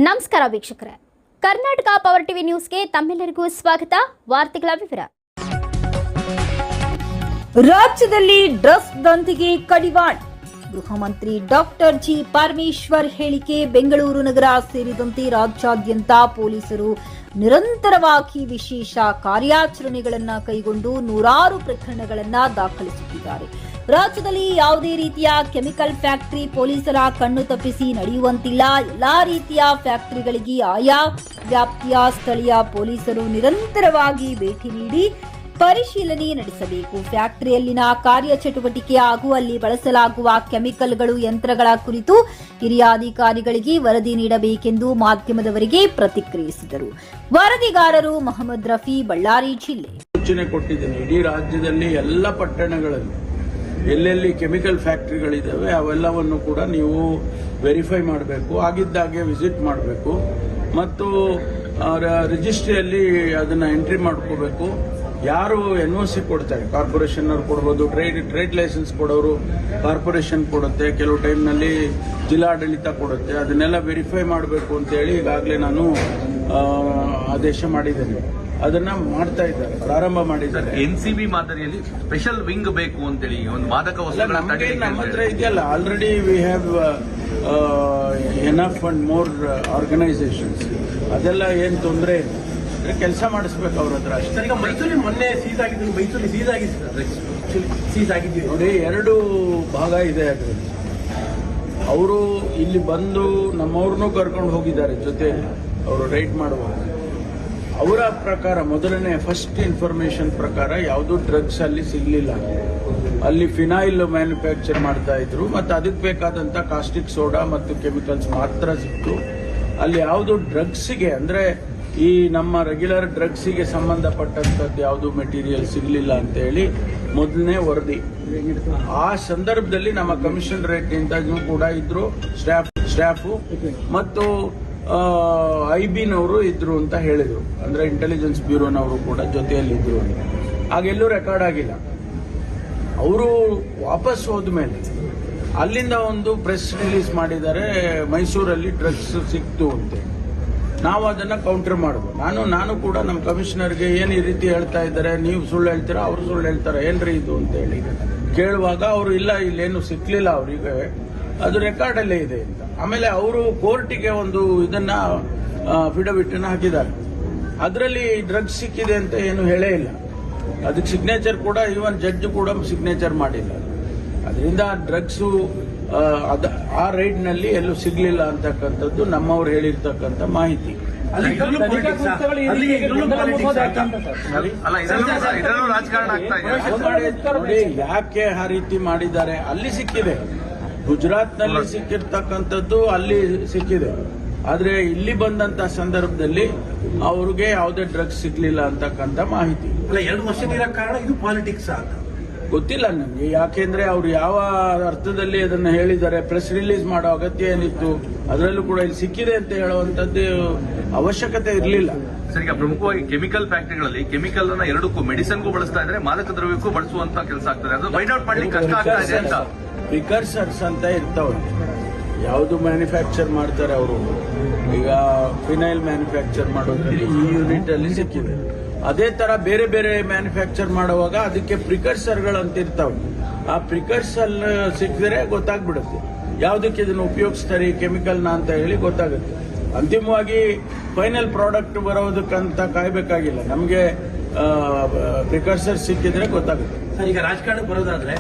ನಮಸ್ಕಾರ ವೀಕ್ಷಕರೇ, Karnataka power TV ನ್ಯೂಸ್ಗೆ ತಮ್ಮೆಲ್ಲರಿಗೂ ಸ್ವಾಗತ. ವಾರ್ತೆಗಳ ವಿವರ. ರಾಜ್ಯದಲ್ಲಿ ಡ್ರಗ್ಸ್ ದಂಧೆಗೆ ಕಡಿವಾಣ. ಗೃಹ ಮಂತ್ರಿ ಡಾಕ್ಟರ್ ಜಿ ಪರಮೇಶ್ವರ್ ಹೇಳಿಕೆ. ಬೆಂಗಳೂರು ನಗರ ಸೇರಿದಂತೆ ರಾಜ್ಯಾದ್ಯಂತ ಪೊಲೀಸರು ನಿರಂತರವಾಗಿ ವಿಶೇಷ ಕಾರ್ಯಾಚರಣೆಗಳನ್ನು ಕೈಗೊಂಡು ನೂರಾರು ಪ್ರಕರಣಗಳನ್ನು ದಾಖಲಿಸುತ್ತಿದ್ದಾರೆ. ರಾಜ್ಯದಲ್ಲಿ ಯಾವುದೇ ರೀತಿಯ ಕೆಮಿಕಲ್ ಫ್ಯಾಕ್ಟರಿ ಪೊಲೀಸರ ಕಣ್ಣು ತಪ್ಪಿಸಿ ನಡೆಯುವಂತಿಲ್ಲ. ಎಲ್ಲಾ ರೀತಿಯ ಫ್ಯಾಕ್ಟರಿಗಳಿಗೆ ಆಯಾ ವ್ಯಾಪ್ತಿಯ ಸ್ಥಳೀಯ ಪೊಲೀಸರು ನಿರಂತರವಾಗಿ ಭೇಟಿ ನೀಡಿ ಪರಿಶೀಲನೆ ನಡೆಸಬೇಕು. ಫ್ಯಾಕ್ಟರಿಯಲ್ಲಿನ ಕಾರ್ಯಚಟುವಟಿಕೆ ಹಾಗೂ ಅಲ್ಲಿ ಬಳಸಲಾಗುವ ಕೆಮಿಕಲ್ಗಳು, ಯಂತ್ರಗಳ ಕುರಿತು ಹಿರಿಯ ಅಧಿಕಾರಿಗಳಿಗೆ ವರದಿ ನೀಡಬೇಕೆಂದು ಮಾಧ್ಯಮದವರಿಗೆ ಪ್ರತಿಕ್ರಿಯಿಸಿದರು. ವರದಿಗಾರರು ಮೊಹಮ್ಮದ್ ರಫಿ, ಬಳ್ಳಾರಿ ಜಿಲ್ಲೆ. ಸೂಚನೆ ಕೊಟ್ಟಿದ್ದೇನೆ. ಇಡೀ ರಾಜ್ಯದಲ್ಲಿ ಎಲ್ಲ ಪಟ್ಟಣಗಳಲ್ಲಿ ಎಲ್ಲೆಲ್ಲಿ ಕೆಮಿಕಲ್ ಫ್ಯಾಕ್ಟರಿಗಳಿದ್ದಾವೆ ಅವೆಲ್ಲವನ್ನು ಕೂಡ ನೀವು ವೆರಿಫೈ ಮಾಡಬೇಕು. ಆಗಿದ್ದಾಗೆ ವಿಸಿಟ್ ಮಾಡಬೇಕು ಮತ್ತು ರಿಜಿಸ್ಟ್ರಿಯಲ್ಲಿ ಅದನ್ನ ಎಂಟ್ರಿ ಮಾಡ್ಕೋಬೇಕು. ಯಾರು NOC ಕೊಡ್ತಾರೆ, ಕಾರ್ಪೊರೇಷನ್ ಅವ್ರು ಕೊಡ್ಬೋದು, ಟ್ರೇಡ್ ಲೈಸೆನ್ಸ್ ಕೊಡೋರು ಕಾರ್ಪೊರೇಷನ್ ಕೊಡುತ್ತೆ, ಕೆಲವು ಟೈಮ್ನಲ್ಲಿ ಜಿಲ್ಲಾಡಳಿತ ಕೊಡುತ್ತೆ. ಅದನ್ನೆಲ್ಲ ವೆರಿಫೈ ಮಾಡಬೇಕು ಅಂತೇಳಿ ಈಗಾಗಲೇ ನಾನು ಆದೇಶ ಮಾಡಿದ್ದೇನೆ. ಅದನ್ನ ಮಾಡ್ತಾ ಇದ್ದಾರೆ, ಪ್ರಾರಂಭ ಮಾಡಿದ್ದಾರೆ. NCB ಮಾದರಿಯಲ್ಲಿ ಸ್ಪೆಷಲ್ ವಿಂಗ್ ಬೇಕು ಅಂತೇಳಿ ಒಂದು ಮಾದಕ ವಸ್ತುಗಳ ನಮ್ಮ ಹತ್ರ ಇದೆಯಲ್ಲ. Already we have enough and more organisations. ಅದೆಲ್ಲ ಏನ್ ತೊಂದರೆ ಇಲ್ಲ, ಕೆಲಸ ಮಾಡಿಸ್ಬೇಕು ಅವ್ರ ಹತ್ರ ಅಷ್ಟೇ. ಈಗ ಮೈಸೂರು ಮೊನ್ನೆ ಸೀಸ್ ಆಗಿದ್ದು, ಮೈಸೂರು ಸೀಸ್ ಆಗಿದ್ದೀವಿ ನೋಡಿ. ಎರಡು ಭಾಗ ಇದೆ ಅದರಲ್ಲಿ. ಅವರು ಇಲ್ಲಿ ಬಂದು ನಮ್ಮವ್ರನ್ನೂ ಕರ್ಕೊಂಡು ಹೋಗಿದ್ದಾರೆ ಜೊತೆಯಲ್ಲಿ. ಅವರು ರೈಡ್ ಮಾಡುವಾಗ ಅವರ ಪ್ರಕಾರ ಮೊದಲನೇ ಫಸ್ಟ್ ಇನ್ಫಾರ್ಮೇಶನ್ ಪ್ರಕಾರ ಯಾವುದೂ ಡ್ರಗ್ಸ್ ಅಲ್ಲಿ ಸಿಗಲಿಲ್ಲ. ಅಲ್ಲಿ ಫಿನೈಲ್ ಮ್ಯಾನುಫ್ಯಾಕ್ಚರ್ ಮಾಡ್ತಾ ಇದ್ರು ಮತ್ತು ಅದಕ್ಕೆ ಬೇಕಾದಂತ ಕಾಸ್ಟಿಕ್ ಸೋಡಾ ಮತ್ತು ಕೆಮಿಕಲ್ಸ್ ಮಾತ್ರ ಸಿಕ್ತು. ಅಲ್ಲಿ ಯಾವುದು ಡ್ರಗ್ಸ್ಗೆ ಅಂದ್ರೆ ಈ ನಮ್ಮ ರೆಗ್ಯುಲರ್ ಡ್ರಗ್ಸಿಗೆ ಸಂಬಂಧಪಟ್ಟಂತದ್ದು ಯಾವುದು ಮೆಟೀರಿಯಲ್ ಸಿಗಲಿಲ್ಲ ಅಂತ ಹೇಳಿ ಮೊದಲನೇ ವರದಿ. ಆ ಸಂದರ್ಭದಲ್ಲಿ ನಮ್ಮ ಕಮಿಷನರೇಟ್ ನಿಂದ ಕೂಡ ಇದ್ರು, ಸ್ಟಾಫು ಮತ್ತು IB-ನವರು ಇದ್ರು ಅಂತ ಹೇಳಿದ್ರು. ಅಂದ್ರೆ ಇಂಟೆಲಿಜೆನ್ಸ್ ಬ್ಯೂರೋನವರು ಕೂಡ ಜೊತೆಯಲ್ಲಿದ್ರು. ಆಗೆಲ್ಲೂ ರೆಕಾರ್ಡ್ ಆಗಿಲ್ಲ. ಅವರು ವಾಪಸ್ ಹೋದ್ಮೇಲೆ ಅಲ್ಲಿಂದ ಒಂದು ಪ್ರೆಸ್ ರಿಲೀಸ್ ಮಾಡಿದ್ದಾರೆ, ಮೈಸೂರಲ್ಲಿ ಡ್ರಗ್ಸ್ ಸಿಕ್ತು ಅಂತ. ನಾವು ಅದನ್ನ ಕೌಂಟರ್ ಮಾಡುದು. ನಾನು ಕೂಡ ನಮ್ಮ ಕಮಿಷನರ್ಗೆ ಏನು ಈ ರೀತಿ ಹೇಳ್ತಾ ಇದ್ದಾರೆ, ನೀವು ಸುಳ್ಳು ಹೇಳ್ತೀರಾ, ಅವರು ಸುಳ್ಳು ಹೇಳ್ತಾರೆ, ಏನ್ರಿ ಇದು ಅಂತ ಹೇಳಿ ಕೇಳುವಾಗ ಅವರು ಇಲ್ಲ, ಇಲ್ಲೇನು ಸಿಕ್ಲಿಲ್ಲ ಅವರಿಗೆ, ಅದು ರೆಕಾರ್ಡ್ ಅಲ್ಲೇ ಇದೆ ಅಂತ. ಆಮೇಲೆ ಅವರು ಕೋರ್ಟಿಗೆ ಒಂದು ಇದನ್ನ ಅಫಿಡವಿಟ್ ಅನ್ನ ಹಾಕಿದ್ದಾರೆ. ಅದರಲ್ಲಿ ಡ್ರಗ್ಸ್ ಸಿಕ್ಕಿದೆ ಅಂತ ಏನು ಹೇಳೇ ಇಲ್ಲ. ಅದಕ್ಕೆ ಸಿಗ್ನೇಚರ್ ಕೂಡ ಈವನ್ ಜಡ್ಜ್ ಕೂಡ ಸಿಗ್ನೇಚರ್ ಮಾಡಿಲ್ಲ. ಅದರಿಂದ ಡ್ರಗ್ಸು ಆ ರೈಡ್ ನಲ್ಲಿ ಎಲ್ಲೂ ಸಿಗ್ಲಿಲ್ಲ ಅಂತಕ್ಕಂಥದ್ದು ನಮ್ಮವ್ರು ಹೇಳಿರ್ತಕ್ಕಂಥ ಮಾಹಿತಿ. ನೋಡಿ, ಯಾಕೆ ಆ ರೀತಿ ಮಾಡಿದ್ದಾರೆ, ಅಲ್ಲಿ ಸಿಕ್ಕಿದೆ. ಗುಜರಾತ್ ನಲ್ಲಿ ಸಿಕ್ಕಿರ್ತಕ್ಕಂಥದ್ದು ಅಲ್ಲಿ ಸಿಕ್ಕಿದೆ. ಆದ್ರೆ ಇಲ್ಲಿ ಬಂದಂತ ಸಂದರ್ಭದಲ್ಲಿ ಅವ್ರಿಗೆ ಯಾವುದೇ ಡ್ರಗ್ಸ್ ಸಿಗ್ಲಿಲ್ಲ ಅಂತಕ್ಕಂಥ ಮಾಹಿತಿ. 2 ವರ್ಷ ಕಾರಣ ಇದು ಪಾಲಿಟಿಕ್ಸ್ ಅಂತ ಗೊತ್ತಿಲ್ಲ ನನಗೆ. ಯಾಕೆಂದ್ರೆ ಅವ್ರು ಯಾವ ಅರ್ಥದಲ್ಲಿ ಅದನ್ನ ಹೇಳಿದ್ದಾರೆ, ಪ್ರೆಸ್ ರಿಲೀಸ್ ಮಾಡೋ ಅಗತ್ಯ ಏನಿತ್ತು? ಅದರಲ್ಲೂ ಕೂಡ ಇಲ್ಲಿ ಸಿಕ್ಕಿದೆ ಅಂತ ಹೇಳುವಂತದ್ದು ಅವಶ್ಯಕತೆ ಇರಲಿಲ್ಲ. ಸರ್, ಈಗ ಪ್ರಮುಖವಾಗಿ ಕೆಮಿಕಲ್ ಫ್ಯಾಕ್ಟರಿಗಳಲ್ಲಿ ಕೆಮಿಕಲ್ ಅನ್ನ ಎರಡಕ್ಕೂ, ಮೆಡಿಸಿನ್ಗೂ ಬಳಸ್ತಾ ಇದ್ರೆ, ಮಾದಕ ದ್ರವ್ಯಕ್ಕೂ ಬಳಸುವಂತ ಕೆಲಸ ಆಗ್ತದೆ. ಅದು ಫೈಂಡ್ ಔಟ್ ಮಾಡ್ಲಿಕ್ಕೆ ಕಷ್ಟ ಆಗ್ತಾ ಇದೆ ಅಂತ. ಪ್ರಿಕರ್ಸರ್ಸ್ ಅಂತ ಇರ್ತಾವೆ. ಯಾವುದು ಮ್ಯಾನುಫ್ಯಾಕ್ಚರ್ ಮಾಡ್ತಾರೆ ಅವರು. ಈಗ ಫಿನೈಲ್ ಮ್ಯಾನುಫ್ಯಾಕ್ಚರ್ ಮಾಡೋದ್ರಲ್ಲಿ ಈ ಯೂನಿಟ್ ಅಲ್ಲಿ ಸಿಕ್ಕಿದೆ. ಅದೇ ತರ ಬೇರೆ ಬೇರೆ ಮ್ಯಾನುಫ್ಯಾಕ್ಚರ್ ಮಾಡುವಾಗ ಅದಕ್ಕೆ ಪ್ರಿಕರ್ಸರ್ಗಳು ಅಂತ ಇರ್ತಾವೆ. ಆ ಪ್ರಿಕರ್ಸರ್ ಸಿಕ್ಕಿದ್ರೆ ಗೊತ್ತಾಗ್ಬಿಡುತ್ತೆ ಯಾವುದಕ್ಕೆ ಇದನ್ನು ಉಪಯೋಗಿಸ್ತಾರೆ ಈ ಕೆಮಿಕಲ್ನ ಅಂತ ಹೇಳಿ ಗೊತ್ತಾಗುತ್ತೆ. ಅಂತಿಮವಾಗಿ ಫೈನಲ್ ಪ್ರಾಡಕ್ಟ್ ಬರೋದಕ್ಕಂತ ಕಾಯ್ಬೇಕಾಗಿಲ್ಲ. ನಮಗೆ ಪ್ರಿಕರ್ಸರ್ ಸಿಕ್ಕಿದ್ರೆ ಗೊತ್ತಾಗುತ್ತೆ. ಈಗ ರಾಜಕಾರಣಕ್ಕೆ ಬರೋದಾದ್ರೆ